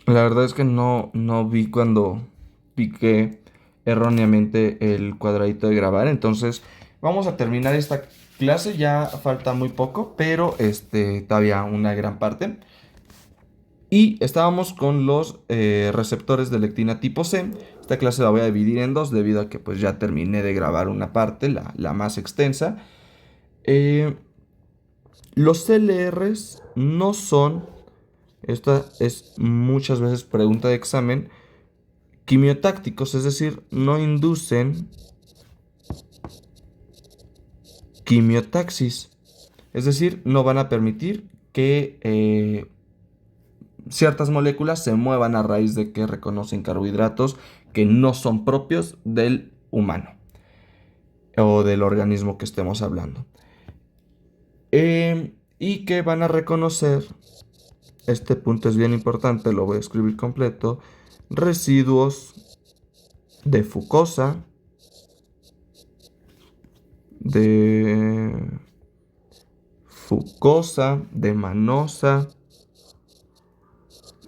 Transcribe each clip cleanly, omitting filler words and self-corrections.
La verdad es que no vi cuando piqué erróneamente el cuadradito de grabar. Entonces, vamos a terminar esta clase. Ya falta muy poco, pero todavía una gran parte. Y estábamos con los receptores de lectina tipo C. Esta clase la voy a dividir en dos debido a que pues ya terminé de grabar una parte, la más extensa. Eh, los CLRs no son, esta es muchas veces pregunta de examen, quimiotácticos, es decir, no inducen quimiotaxis. Es decir, no van a permitir que ciertas moléculas se muevan a raíz de que reconocen carbohidratos que no son propios del humano o del organismo que estemos hablando. Y que van a reconocer, este punto es bien importante, lo voy a escribir completo, residuos de fucosa, de de manosa,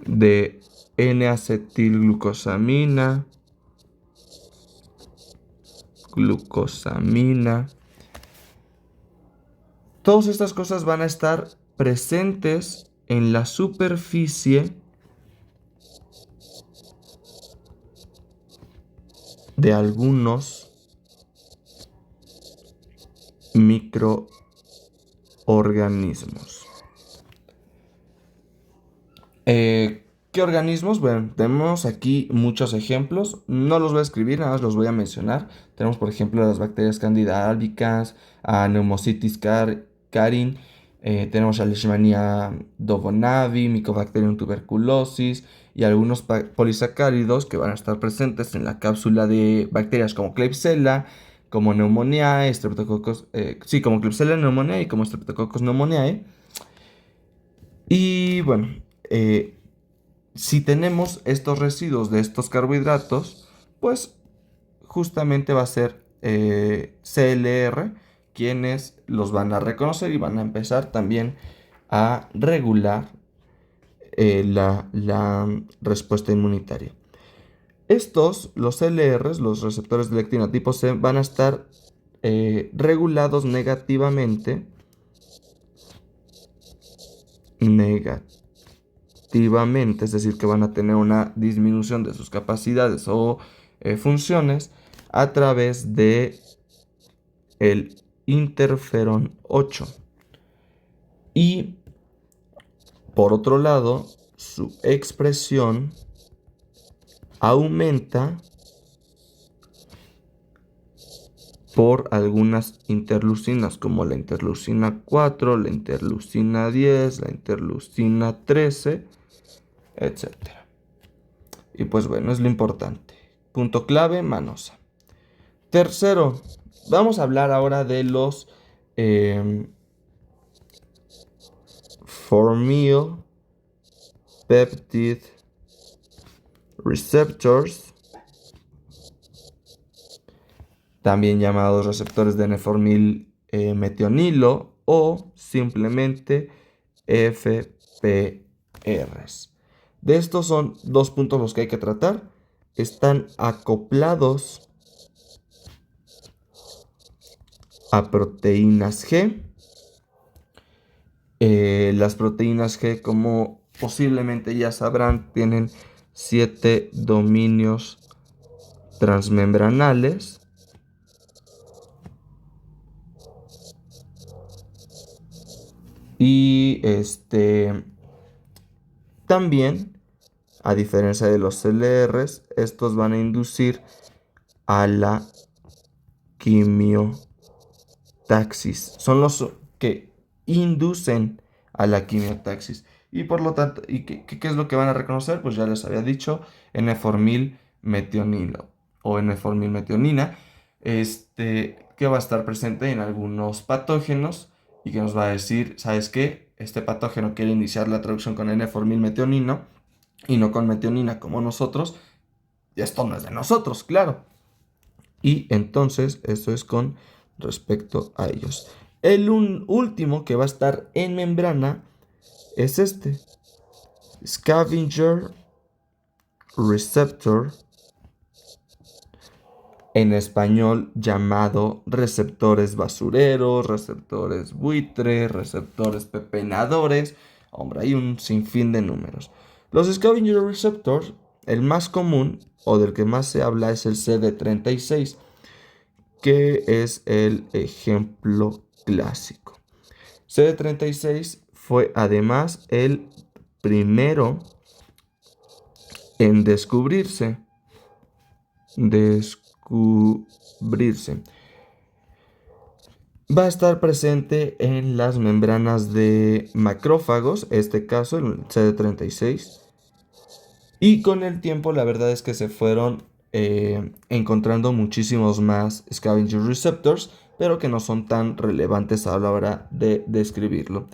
de N-acetilglucosamina, glucosamina. Todas estas cosas van a estar presentes en la superficie de algunos microorganismos. ¿Qué organismos? Bueno, tenemos aquí muchos ejemplos. No los voy a escribir, nada más los voy a mencionar. Tenemos, por ejemplo, las bacterias Candida albicans, a Pneumocystis carin, tenemos a Leishmania dovonavi, Mycobacterium tuberculosis y algunos polisacáridos que van a estar presentes en la cápsula de bacterias como Klebsiella, como Pneumoniae, Streptococcus, sí, como Klebsiella pneumoniae y como Streptococcus pneumoniae. Y bueno, eh, si tenemos estos residuos de estos carbohidratos, pues justamente va a ser CLR quienes los van a reconocer y van a empezar también a regular la respuesta inmunitaria. Estos, los CLRs, los receptores de lectina tipo C, van a estar regulados negativamente, es decir, que van a tener una disminución de sus capacidades o funciones a través de el interferón 8. Y por otro lado, su expresión aumenta por algunas interleucinas como la interleucina 4, la interleucina 10, la interleucina 13, etcétera. Y pues bueno, es lo importante. Punto clave, manosa. Tercero, vamos a hablar ahora de los eh, formyl peptide receptors, también llamados receptores de N-formil metionilo o simplemente FPRs. De estos son dos puntos los que hay que tratar. Están acoplados a proteínas G. Las proteínas G, como posiblemente ya sabrán, tienen 7 dominios transmembranales. Y también, a diferencia de los CLRs, estos van a inducir a la quimiotaxis. Son los que inducen a la quimiotaxis. Y por lo tanto, ¿qué es lo que van a reconocer? Pues ya les había dicho, N-formil metionilo o N-formil metionina, que va a estar presente en algunos patógenos y que nos va a decir, ¿sabes qué? Este patógeno quiere iniciar la traducción con N-formil metionino y no con metionina como nosotros. Y esto no es de nosotros, claro. Y entonces, esto es con respecto a ellos. El último que va a estar en membrana es este, Scavenger receptor, en español llamado receptores basureros, receptores buitre, receptores pepenadores. Hombre, hay un sinfín de números. Los scavenger receptors, el más común o del que más se habla es el CD36, que es el ejemplo clásico. CD36 fue además el primero en descubrirse. Va a estar presente en las membranas de macrófagos, este caso, el CD36. Y con el tiempo, la verdad es que se fueron encontrando muchísimos más scavenger receptors, pero que no son tan relevantes a la hora de describirlo.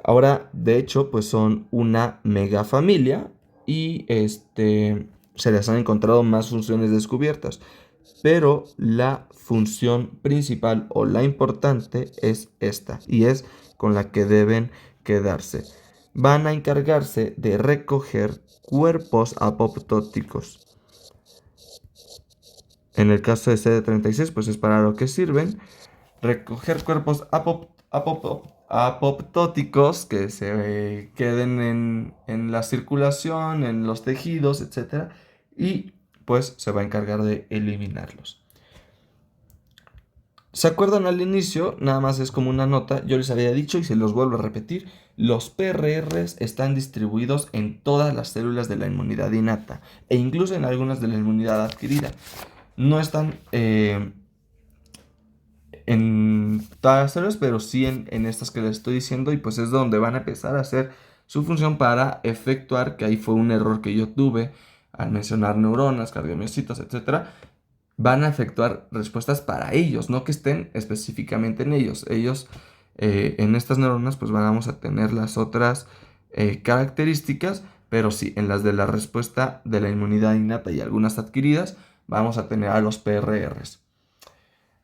Ahora, de hecho, pues son una mega familia y se les han encontrado más funciones descubiertas. Pero la función principal o la importante es esta, y es con la que deben quedarse. Van a encargarse de recoger cuerpos apoptóticos. En el caso de CD36, pues es para lo que sirven. Recoger cuerpos apoptóticos que se queden en la circulación, en los tejidos, etc. Y pues se va a encargar de eliminarlos. ¿Se acuerdan al inicio? Nada más es como una nota. Yo les había dicho y se los vuelvo a repetir. Los PRRs están distribuidos en todas las células de la inmunidad innata e incluso en algunas de la inmunidad adquirida. No están en todas las células, pero sí en estas que les estoy diciendo, y pues es donde van a empezar a hacer su función para efectuar, que ahí fue un error que yo tuve al mencionar neuronas, cardiomiocitos, etcétera. Van a efectuar respuestas para ellos, no que estén específicamente en ellos. Ellos, en estas neuronas, pues vamos a tener las otras características, pero sí, en las de la respuesta de la inmunidad innata y algunas adquiridas, vamos a tener a los PRRs.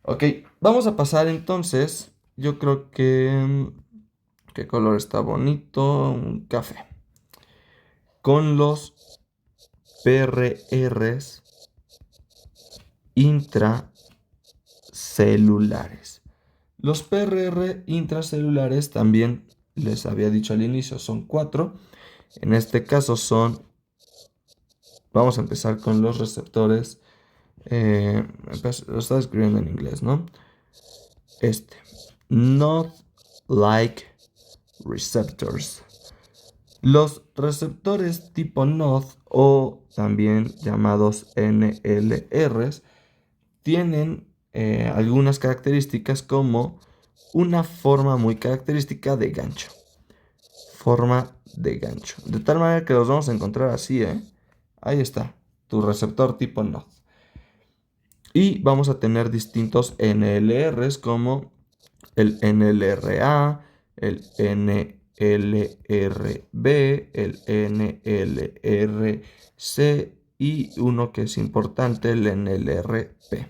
Ok, vamos a pasar entonces, yo creo que... ¿Qué color está bonito? Un café. Con los PRRs intracelulares. Los PRR intracelulares también les había dicho al inicio, son 4. En este caso vamos a empezar con los receptores. Lo estaba escribiendo en inglés, ¿no? NOD-like receptors. Los receptores tipo NOD, o también llamados NLRs, tienen algunas características como una forma muy característica de gancho. Forma de gancho. De tal manera que los vamos a encontrar así, ¿eh? Ahí está, tu receptor tipo NOD. Y vamos a tener distintos NLRs como el NLRA, el NLRB, el NLRC y uno que es importante, el NLRP.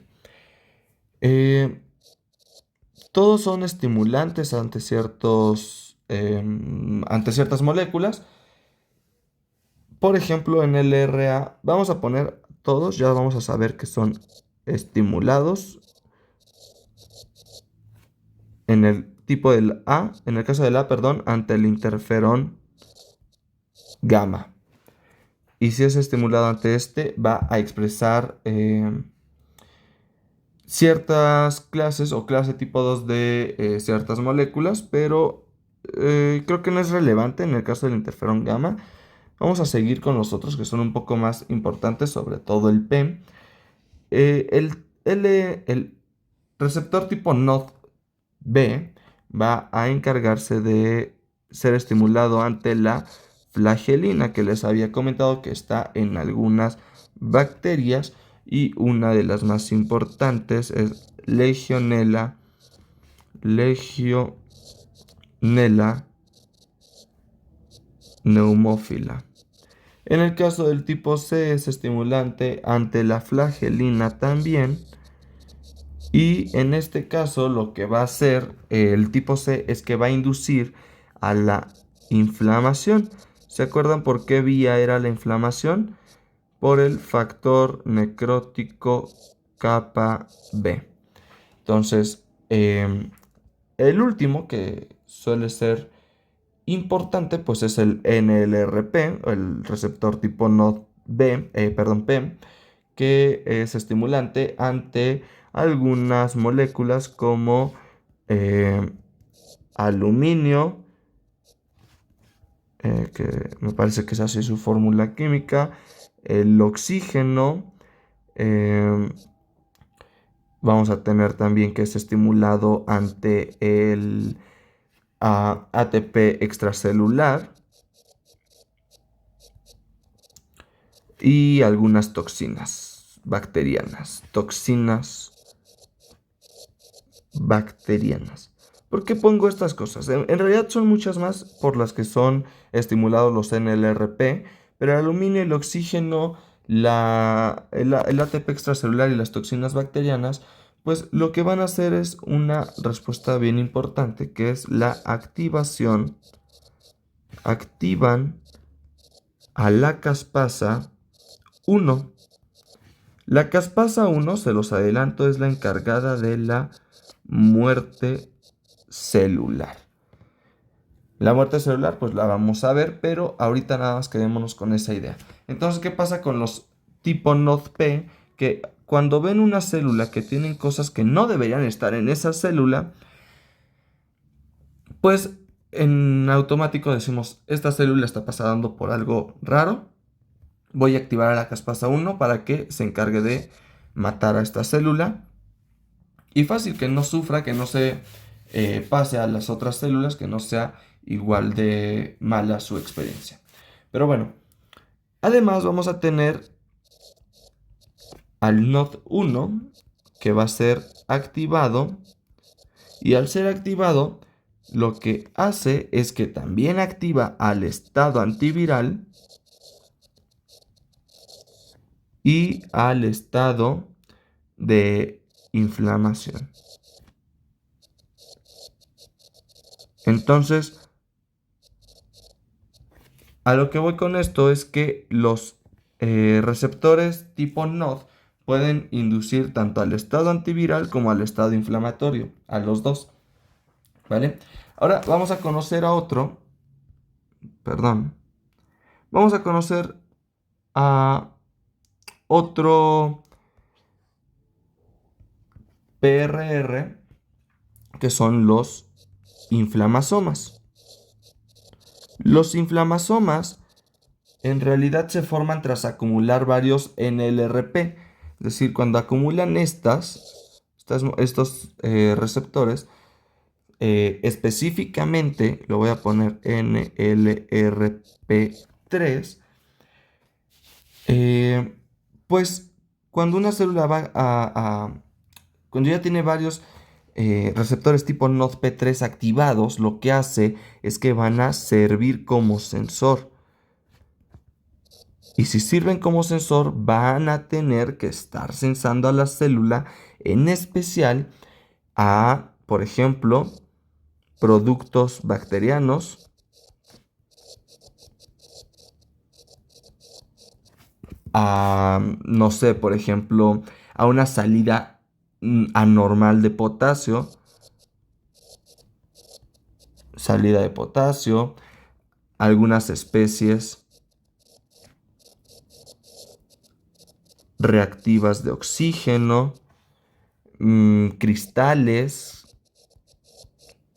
Todos son estimulantes ante ciertas moléculas. Por ejemplo, en el RA, vamos a poner todos, ya vamos a saber que son estimulados. En el tipo del A, en el caso del A, perdón, ante el interferón gamma. Y si es estimulado ante este, va a expresar ciertas clases o clase tipo 2 de ciertas moléculas, pero creo que no es relevante en el caso del interferón gamma. Vamos a seguir con los otros que son un poco más importantes, sobre todo el PEM. El receptor tipo NOD-B va a encargarse de ser estimulado ante la flagelina, que les había comentado que está en algunas bacterias, y una de las más importantes es Legionella pneumófila. En el caso del tipo C es estimulante ante la flagelina también. Y en este caso lo que va a hacer el tipo C es que va a inducir a la inflamación. ¿Se acuerdan por qué vía era la inflamación? por el factor necrótico kappa B. Entonces, el último que suele ser importante, pues es el NLRP, el receptor tipo P, que es estimulante ante algunas moléculas como aluminio, que me parece que es así su fórmula química, el oxígeno, vamos a tener también que es estimulado ante el ATP extracelular y algunas toxinas bacterianas. ¿Por qué pongo estas cosas? En realidad son muchas más por las que son estimulados los NLRP, pero el aluminio, el oxígeno, el ATP extracelular y las toxinas bacterianas, pues lo que van a hacer es una respuesta bien importante, que es la activación. Activan a la caspasa 1. La caspasa 1, se los adelanto, es la encargada de la muerte celular. La muerte celular, pues la vamos a ver, pero ahorita nada más quedémonos con esa idea. Entonces, ¿qué pasa con los tipo NODP? Que cuando ven una célula que tienen cosas que no deberían estar en esa célula, pues en automático decimos, esta célula está pasando por algo raro. Voy a activar a la caspasa 1 para que se encargue de matar a esta célula. Y fácil, que no sufra, que no se pase a las otras células, que no sea igual de mala su experiencia. Pero bueno, además vamos a tener al NOD1 que va a ser activado. Y al ser activado, lo que hace es que también activa al estado antiviral y al estado de inflamación. Entonces, a lo que voy con esto es que los receptores tipo NOD pueden inducir tanto al estado antiviral como al estado inflamatorio, a los dos, ¿vale? Ahora vamos a conocer a otro, perdón, vamos a conocer a otro PRR, que son los inflamasomas. Los inflamasomas en realidad se forman tras acumular varios NLRP, es decir, cuando acumulan estos receptores, específicamente lo voy a poner NLRP3, pues cuando una célula va cuando ya tiene varios receptores tipo NODP3 activados, lo que hace es que van a servir como sensor. Y si sirven como sensor, van a tener que estar sensando a la célula, en especial a, por ejemplo, productos bacterianos, a, no sé, por ejemplo, a una salida anormal de potasio, algunas especies reactivas de oxígeno, cristales,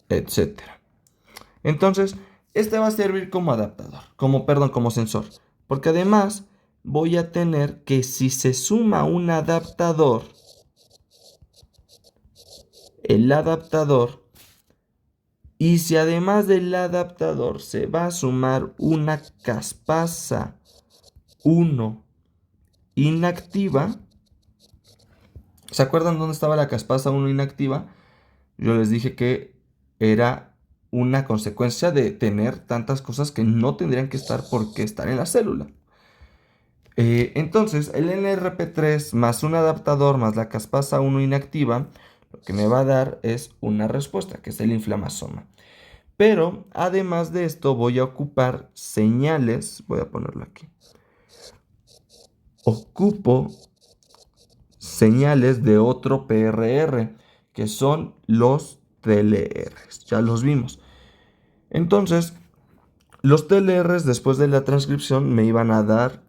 etcétera. Entonces, este va a servir como adaptador, como sensor, porque además voy a tener que, si se suma un adaptador, el adaptador, y si además del adaptador se va a sumar una caspasa 1 inactiva, ¿se acuerdan dónde estaba la caspasa 1 inactiva? Yo les dije que era una consecuencia de tener tantas cosas que no tendrían que estar por qué estar en la célula. Entonces, el NRP3 más un adaptador más la caspasa 1 inactiva, lo que me va a dar es una respuesta, que es el inflamasoma. Pero, además de esto, voy a ocupar señales, voy a ponerlo aquí, ocupo señales de otro PRR, que son los TLRs. Ya los vimos. Entonces, los TLRs después de la transcripción me iban a dar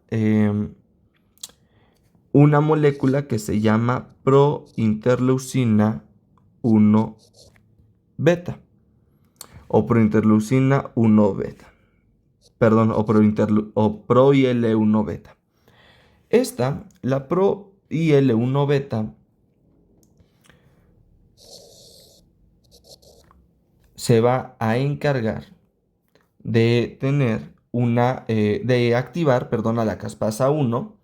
una molécula que se llama prointerleucina 1 beta o prointerleucina 1 beta. Perdón, o pro-IL-1 beta. Esta, la pro-IL-1 beta, se va a encargar de tener de activar, perdón, a la caspasa 1,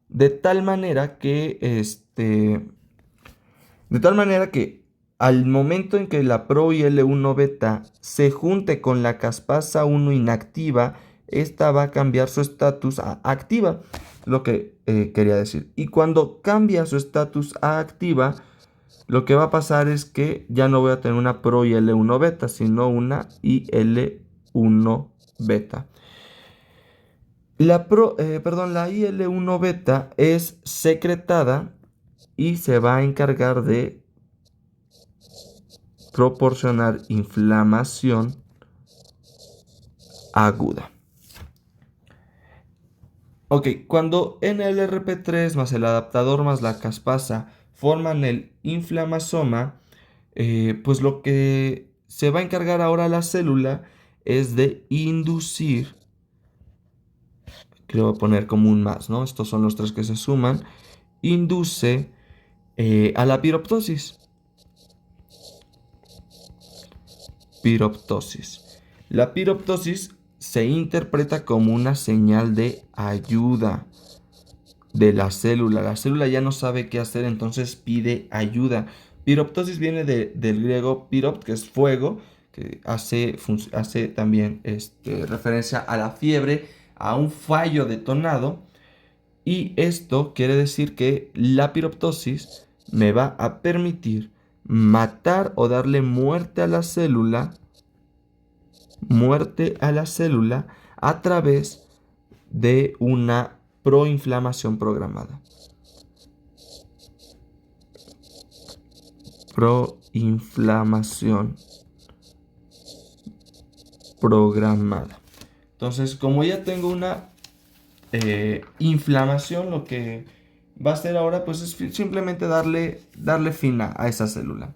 de tal manera que al momento en que la pro-IL-1 beta se junte con la caspasa 1 inactiva, esta va a cambiar su estatus a activa, lo que quería decir. Y cuando cambia su estatus a activa, lo que va a pasar es que ya no voy a tener una pro-IL-1 beta, sino una IL-1 beta. La IL-1 beta es secretada y se va a encargar de proporcionar inflamación aguda. Ok, cuando NLRP3 más el adaptador más la caspasa forman el inflamasoma, pues lo que se va a encargar ahora la célula es de inducir, que lo voy a poner como un más, ¿no? Estos son los tres que se suman, induce a la piroptosis. La piroptosis se interpreta como una señal de ayuda de la célula. La célula ya no sabe qué hacer, entonces pide ayuda. Piroptosis viene del griego piropt, que es fuego, que hace también referencia a la fiebre, a un fallo detonado. Y esto quiere decir que la piroptosis me va a permitir matar o darle muerte a la célula a través de una proinflamación programada. Proinflamación programada. Entonces, como ya tengo una inflamación, lo que va a hacer ahora pues es simplemente darle fin a esa célula.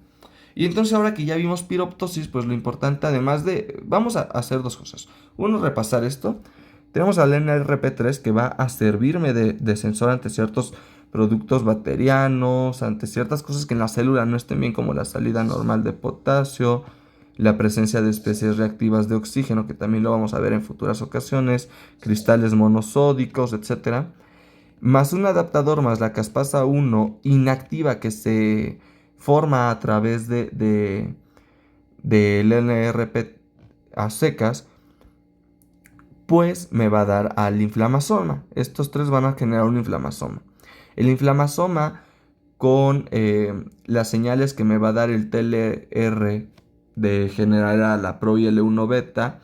Y entonces ahora que ya vimos piroptosis, pues lo importante además vamos a hacer dos cosas. Uno, repasar esto. Tenemos al NLRP3 que va a servirme de sensor ante ciertos productos bacterianos, ante ciertas cosas que en la célula no estén bien, como la salida normal de potasio, la presencia de especies reactivas de oxígeno, que también lo vamos a ver en futuras ocasiones, cristales monosódicos, etc. Más un adaptador más la caspasa 1 inactiva que se forma a través del NRP a secas, pues me va a dar al inflamasoma. Estos tres van a generar un inflamasoma. El inflamasoma, con las señales que me va a dar el TLR de generar a la pro-IL-1 beta,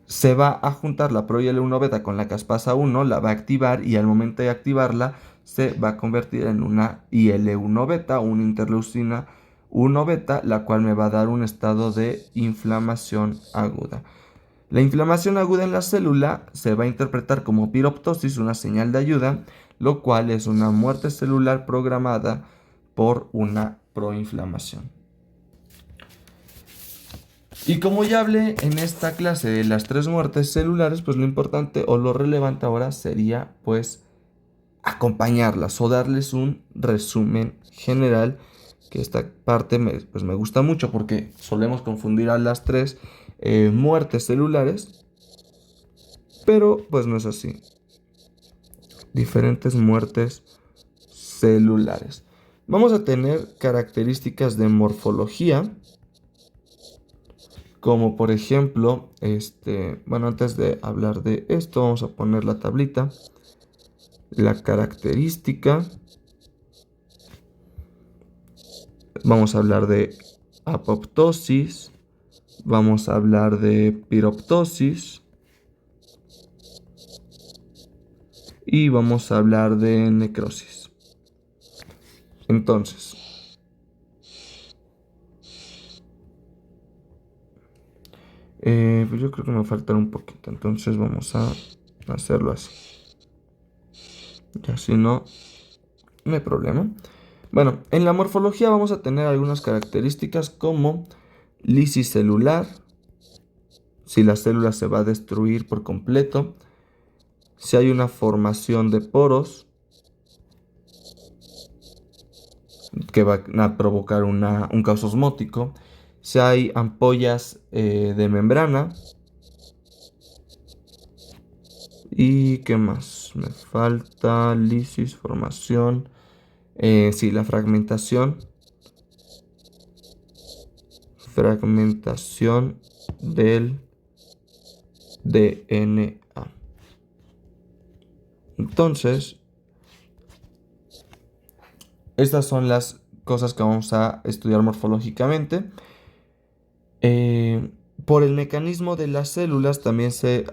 se va a juntar la pro-IL-1 beta con la caspasa 1, la va a activar y al momento de activarla se va a convertir en una IL-1 beta, una interleucina 1 beta, la cual me va a dar un estado de inflamación aguda. La inflamación aguda en la célula se va a interpretar como piroptosis, una señal de ayuda, lo cual es una muerte celular programada por una proinflamación. Y como ya hablé en esta clase de las tres muertes celulares, pues lo importante o lo relevante ahora sería pues acompañarlas o darles un resumen general, que esta parte pues me gusta mucho porque solemos confundir a las tres muertes celulares, pero pues no es así. Diferentes muertes celulares. Vamos a tener características de morfología, como por ejemplo, bueno, antes de hablar de esto, vamos a poner la tablita. La característica. Vamos a hablar de apoptosis. Vamos a hablar de piroptosis. y vamos a hablar de necrosis. Entonces, pues yo creo que me falta un poquito, entonces vamos a hacerlo así. Y así no hay problema. Bueno, en la morfología vamos a tener algunas características como lisis celular, si la célula se va a destruir por completo, si hay una formación de poros que van a provocar un caos osmótico, si hay ampollas de membrana, y qué más, me falta lisis, formación, sí, la fragmentación del DNA. Entonces, estas son las cosas que vamos a estudiar morfológicamente. Por el mecanismo de las células también se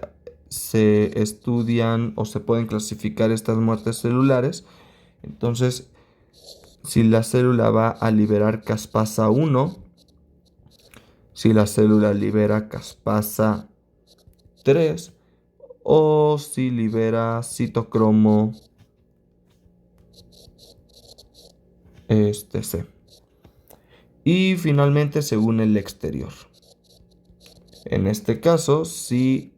estudian o se pueden clasificar estas muertes celulares. Entonces, si la célula va a liberar caspasa 1, si la célula libera caspasa 3 o si libera citocromo C. Y finalmente, según el exterior. En este caso, si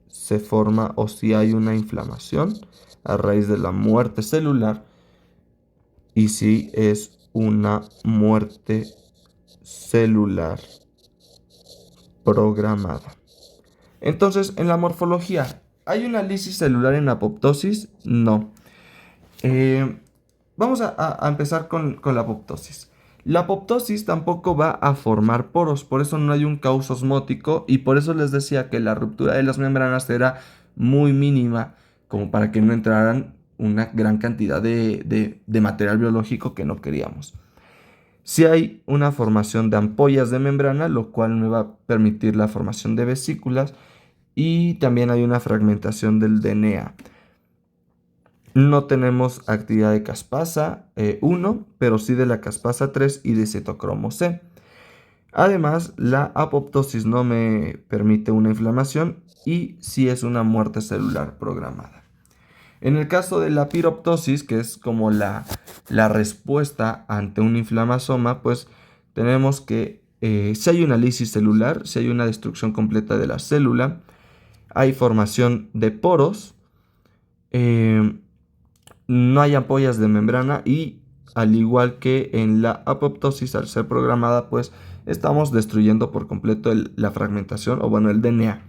se forma o si hay una inflamación a raíz de la muerte celular y si es una muerte celular programada. Entonces, en la morfología, ¿hay una lisis celular en apoptosis? No. Vamos a empezar con la apoptosis. La apoptosis tampoco va a formar poros, por eso no hay un caos osmótico y por eso les decía que la ruptura de las membranas era muy mínima, como para que no entraran una gran cantidad de material biológico que no queríamos. Si hay una formación de ampollas de membrana, lo cual me va a permitir la formación de vesículas, y también hay una fragmentación del DNA. No tenemos actividad de caspasa 1, pero sí de la caspasa 3 y de citocromo C. Además, la apoptosis no me permite una inflamación y sí es una muerte celular programada. En el caso de la piroptosis, que es como la respuesta ante un inflamasoma, pues tenemos que si hay una lisis celular, si hay una destrucción completa de la célula, hay formación de poros, no hay ampollas de membrana y al igual que en la apoptosis, al ser programada, pues estamos destruyendo por completo la fragmentación o bueno, el DNA.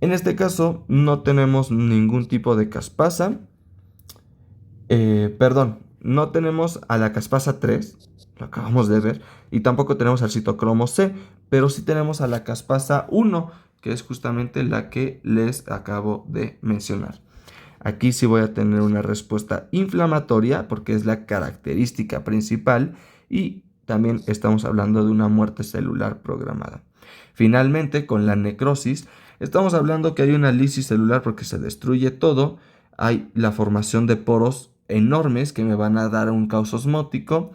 En este caso no tenemos ningún tipo de caspasa, no tenemos a la caspasa 3, lo acabamos de ver, y tampoco tenemos al citocromo C, pero sí tenemos a la caspasa 1, que es justamente la que les acabo de mencionar. Aquí sí voy a tener una respuesta inflamatoria porque es la característica principal y también estamos hablando de una muerte celular programada. Finalmente, con la necrosis, estamos hablando que hay una lisis celular porque se destruye todo, hay la formación de poros enormes que me van a dar un caos osmótico,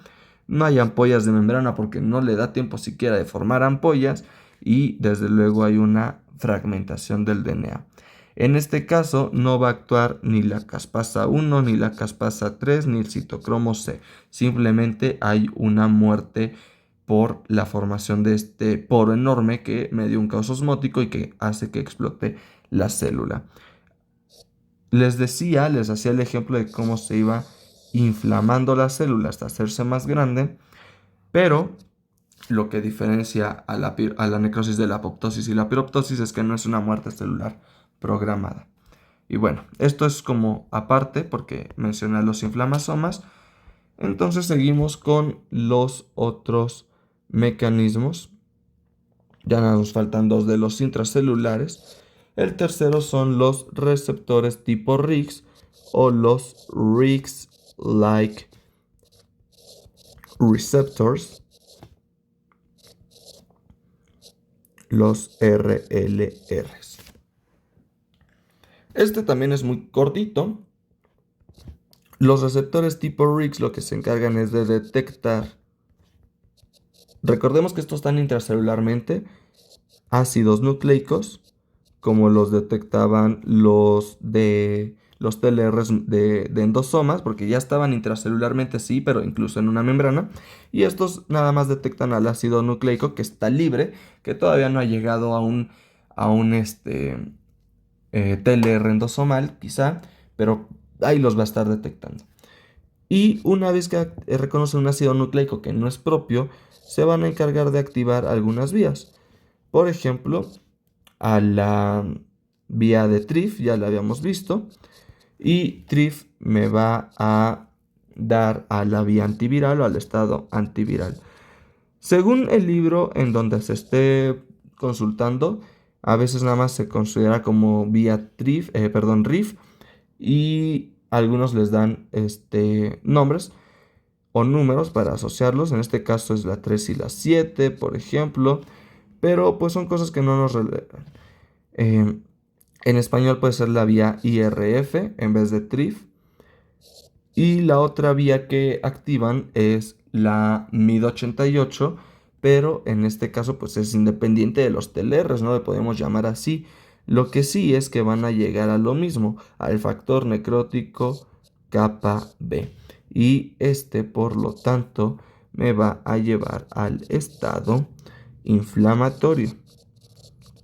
no hay ampollas de membrana porque no le da tiempo siquiera de formar ampollas y desde luego hay una fragmentación del DNA. En este caso no va a actuar ni la caspasa 1, ni la caspasa 3, ni el citocromo C. Simplemente hay una muerte por la formación de este poro enorme que me dio un caos osmótico y que hace que explote la célula. Les hacía el ejemplo de cómo se iba inflamando la célula hasta hacerse más grande, pero lo que diferencia a la necrosis de la apoptosis y la piroptosis es que no es una muerte celular programada. Y bueno, esto es como aparte porque mencioné los inflamasomas. Entonces seguimos con los otros mecanismos. Ya nos faltan dos de los intracelulares. El tercero son los receptores tipo RIGS o los RIGS-like receptors, los RLRs. Este también es muy cortito, Los receptores tipo RIX lo que se encargan es de detectar, recordemos que estos están intracelularmente, ácidos nucleicos, como los detectaban los TLRs de endosomas, porque ya estaban intracelularmente, sí, pero incluso en una membrana. Y estos nada más detectan al ácido nucleico que está libre, que todavía no ha llegado a un TLR endosomal, quizá, pero ahí los va a estar detectando. Y una vez que reconoce un ácido nucleico que no es propio, se van a encargar de activar algunas vías. Por ejemplo, a la vía de TRIF, ya la habíamos visto, y TRIF me va a dar a la vía antiviral o al estado antiviral. Según el libro en donde se esté consultando, a veces nada más se considera como vía TRIF, perdón, RIF, y algunos les dan nombres o números para asociarlos. En este caso es la 3 y la 7, por ejemplo, pero pues son cosas que no nos relevan. En español puede ser la vía IRF en vez de TRIF. Y la otra vía que activan es la MID88, pero en este caso pues es independiente de los TLRs, no le podemos llamar así. Lo que sí es que van a llegar a lo mismo, al factor necrótico kappa B. Y por lo tanto, me va a llevar al estado inflamatorio.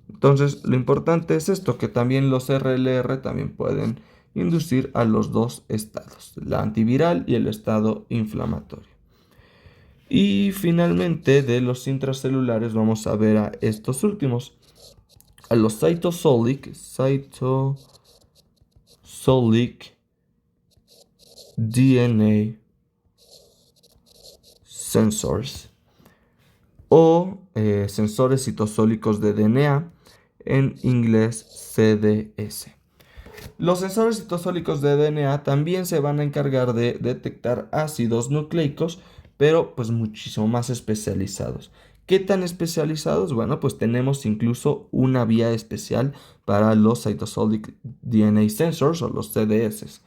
Entonces, lo importante es esto, que también los RLR también pueden inducir a los dos estados, la antiviral y el estado inflamatorio. Y finalmente, de los intracelulares vamos a ver a estos últimos, a los cytosolic DNA sensors o sensores citosólicos de DNA, en inglés CDS. Los sensores citosólicos de DNA también se van a encargar de detectar ácidos nucleicos, pero pues muchísimo más especializados. ¿Qué tan especializados? Bueno, pues tenemos incluso una vía especial para los Cytosolic DNA Sensors o los CDS.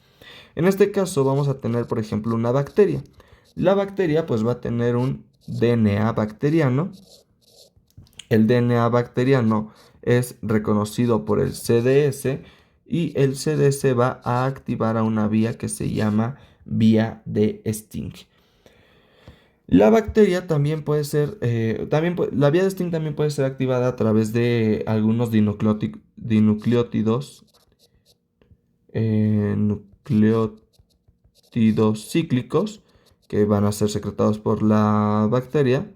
En este caso vamos a tener, por ejemplo, una bacteria. La bacteria pues va a tener un DNA bacteriano. El DNA bacteriano es reconocido por el CDS y el CDS va a activar a una vía que se llama vía de Sting. La bacteria también puede ser, la vía de Sting también puede ser activada a través de algunos dinucleótidos, nucleótidos cíclicos que van a ser secretados por la bacteria.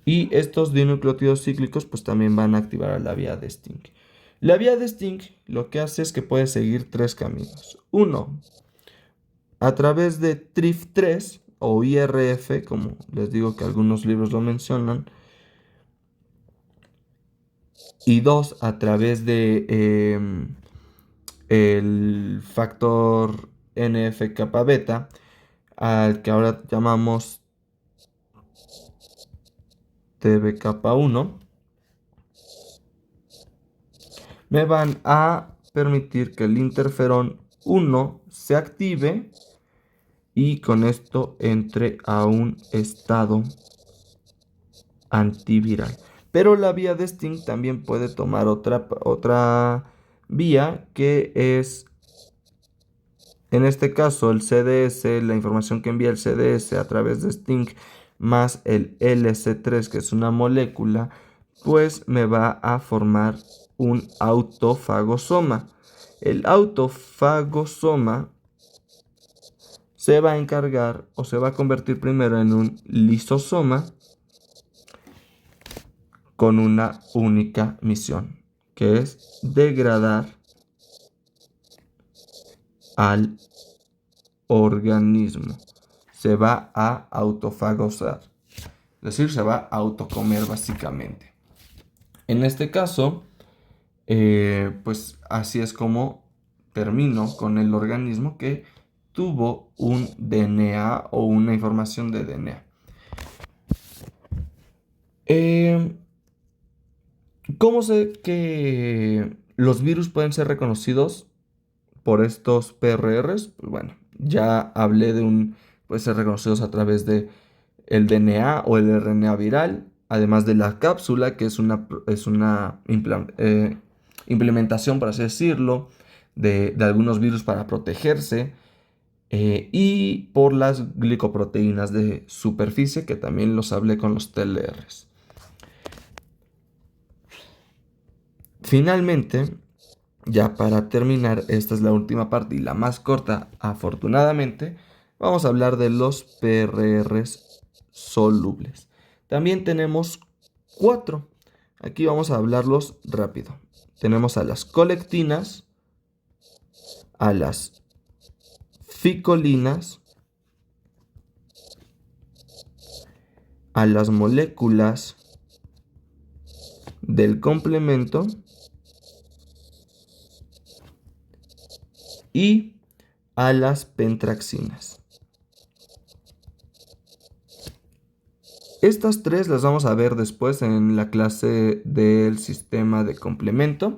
Y estos dinucleótidos cíclicos pues también van a activar a la vía de Sting. La vía de Sting lo que hace es que puede seguir tres caminos. Uno, a través de TRIF3 o IRF, como les digo que algunos libros lo mencionan. Y dos, a través de el factor NF kappa beta, al que ahora llamamos TB kappa 1. Me van a permitir que el interferón 1 se active y con esto entre a un estado antiviral. Pero la vía de Sting también puede tomar otra vía que es, en este caso, el CDS, la información que envía el CDS a través de Sting más el LC3, que es una molécula, pues me va a formar un autofagosoma. El autofagosoma se va a encargar o se va a convertir primero en un lisosoma con una única misión, que es degradar al organismo. Se va a autofagosar, es decir, se va a autocomer básicamente. En este caso, pues así es como termino con el organismo que tuvo un DNA o una información de DNA. ¿Cómo sé que los virus pueden ser reconocidos por estos PRRs, pues bueno, ya hablé de puede ser reconocidos a través de el DNA o el RNA viral, además de la cápsula, que es una implementación, por así decirlo, de algunos virus para protegerse, y por las glicoproteínas de superficie, que también los hablé con los TLRs. Finalmente, ya para terminar, esta es la última parte y la más corta, afortunadamente, vamos a hablar de los PRRs solubles. También tenemos 4. Aquí vamos a hablarlos rápido. Tenemos a las colectinas, a las ficolinas, a las moléculas del complemento y a las pentraxinas. Estas 3 las vamos a ver después en la clase del sistema de complemento.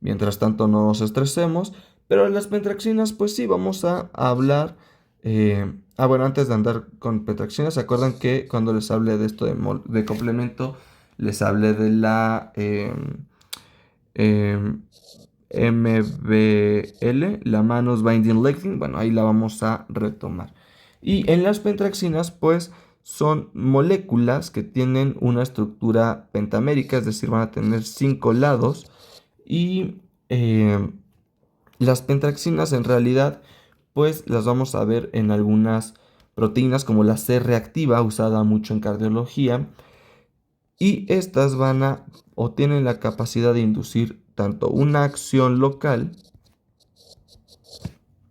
Mientras tanto no nos estresemos. Pero en las pentraxinas pues sí vamos a hablar. Bueno, antes de andar con pentraxinas, ¿se acuerdan que cuando les hablé de esto de complemento, les hablé de la MBL, la Mannose Binding Lengthening? Bueno, ahí la vamos a retomar. Y en las pentraxinas pues son moléculas que tienen una estructura pentamérica, es decir, van a tener 5 lados. Y las pentraxinas en realidad pues las vamos a ver en algunas proteínas como la C reactiva, usada mucho en cardiología. Y estas o tienen la capacidad de inducir tanto una acción local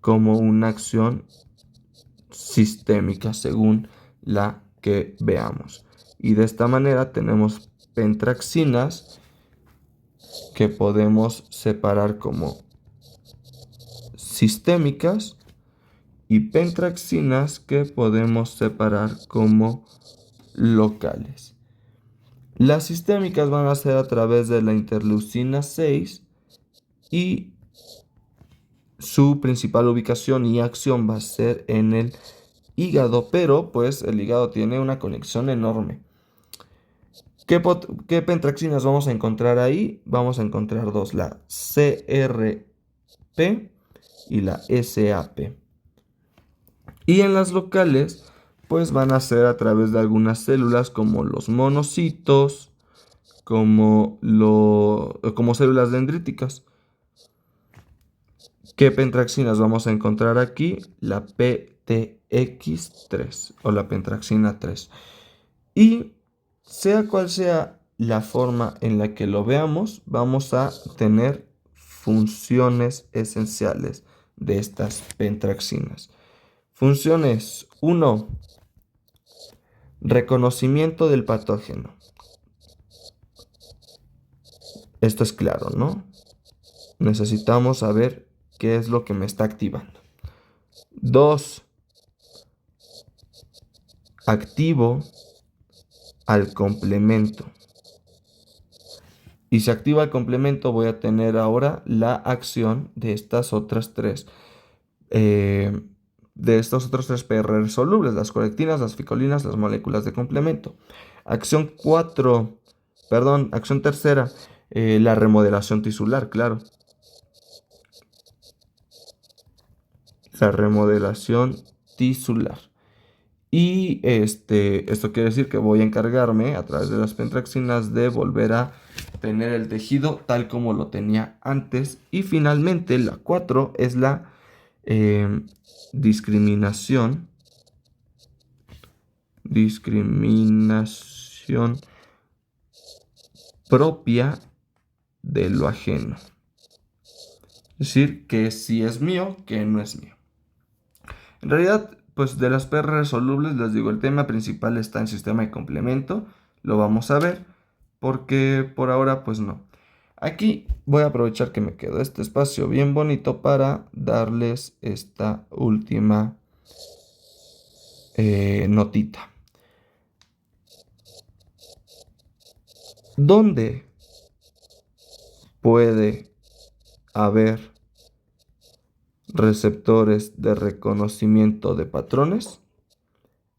como una acción sistémica, según la que veamos. Y de esta manera tenemos pentraxinas que podemos separar como sistémicas y pentraxinas que podemos separar como locales. Las sistémicas van a ser a través de la interleucina 6 y su principal ubicación y acción va a ser en el hígado, pero pues el hígado tiene una conexión enorme. ¿Qué pentraxinas vamos a encontrar ahí? Vamos a encontrar 2, la CRP y la SAP. Y en las locales, pues van a ser a través de algunas células como los monocitos, como células dendríticas. ¿Qué pentraxinas vamos a encontrar aquí? La PTX3 o la pentraxina 3. Y sea cual sea la forma en la que lo veamos, vamos a tener funciones esenciales de estas pentraxinas. Funciones 1. Reconocimiento del patógeno. Esto es claro, ¿no? Necesitamos saber qué es lo que me está activando. 2. Activo al complemento. Y si activa el complemento, voy a tener ahora la acción de estas otras 3. De estos otros 3 PRR solubles, las colectinas, las ficolinas, las moléculas de complemento. Acción tercera, la remodelación tisular, claro. La remodelación tisular. Y esto quiere decir que voy a encargarme a través de las pentraxinas de volver a tener el tejido tal como lo tenía antes. Y finalmente la 4 es la discriminación propia de lo ajeno. Es decir, que si es mío, que no es mío. En realidad, pues de las PRR solubles, les digo, el tema principal está en sistema de complemento. Lo vamos a ver, porque por ahora, pues no. Aquí voy a aprovechar que me quedó este espacio bien bonito para darles esta última notita. ¿Dónde puede haber receptores de reconocimiento de patrones.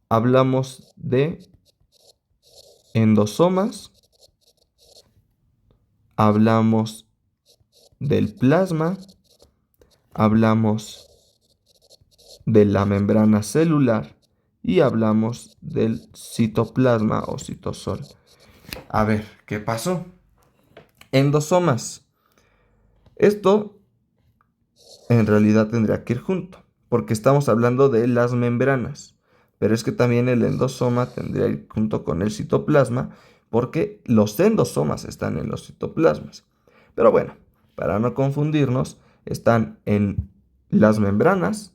Hablamos de endosomas. Hablamos del plasma. Hablamos de la membrana celular y hablamos del citoplasma o citosol. A ver, ¿qué pasó? Endosomas. Esto en realidad tendría que ir junto, porque estamos hablando de las membranas, pero es que también el endosoma tendría que ir junto con el citoplasma, porque los endosomas están en los citoplasmas. Pero bueno, para no confundirnos, están en las membranas,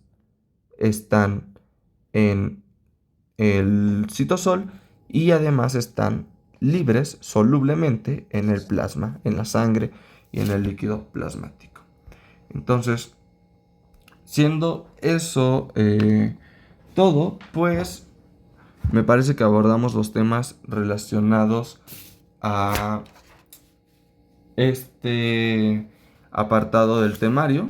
están en el citosol y además están libres solublemente en el plasma, en la sangre y en el líquido plasmático. Entonces, siendo eso todo, pues me parece que abordamos los temas relacionados a este apartado del temario,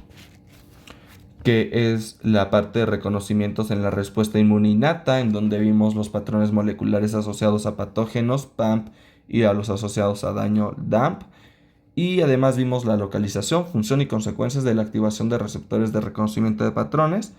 que es la parte de reconocimientos en la respuesta inmune innata, en donde vimos los patrones moleculares asociados a patógenos, PAMP, y a los asociados a daño, DAMP. Y además vimos la localización, función y consecuencias de la activación de receptores de reconocimiento de patrones,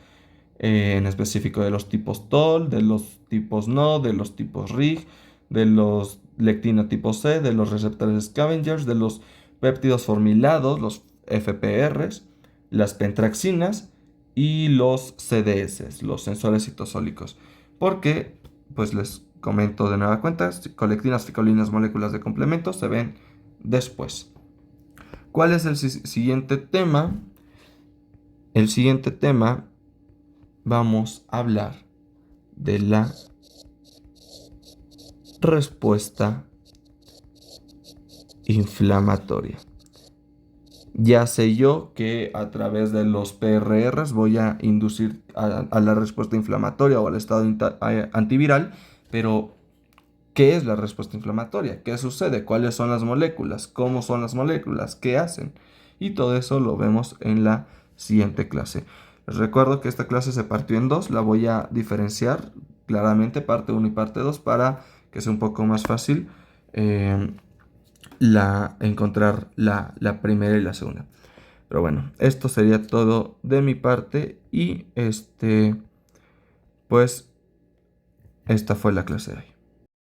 en específico de los tipos TOL, de los tipos NO, de los tipos RIG, de los lectina tipo C, de los receptores scavengers, de los péptidos formilados, los FPRs, las pentraxinas y los CDS, los sensores citosólicos. Porque, pues les comento de nueva cuenta, colectinas, ficolinas, moléculas de complemento se ven después. ¿Cuál es el siguiente tema? El siguiente tema vamos a hablar de la respuesta inflamatoria. Ya sé yo que a través de los PRRs voy a inducir a la respuesta inflamatoria o al estado antiviral, pero ¿qué es la respuesta inflamatoria? ¿Qué sucede? ¿Cuáles son las moléculas? ¿Cómo son las moléculas? ¿Qué hacen? Y todo eso lo vemos en la siguiente clase. Les recuerdo que esta clase se partió en dos. La voy a diferenciar claramente, parte 1 y parte 2, para que sea un poco más fácil encontrar la primera y la segunda. Pero bueno, esto sería todo de mi parte y pues esta fue la clase de hoy.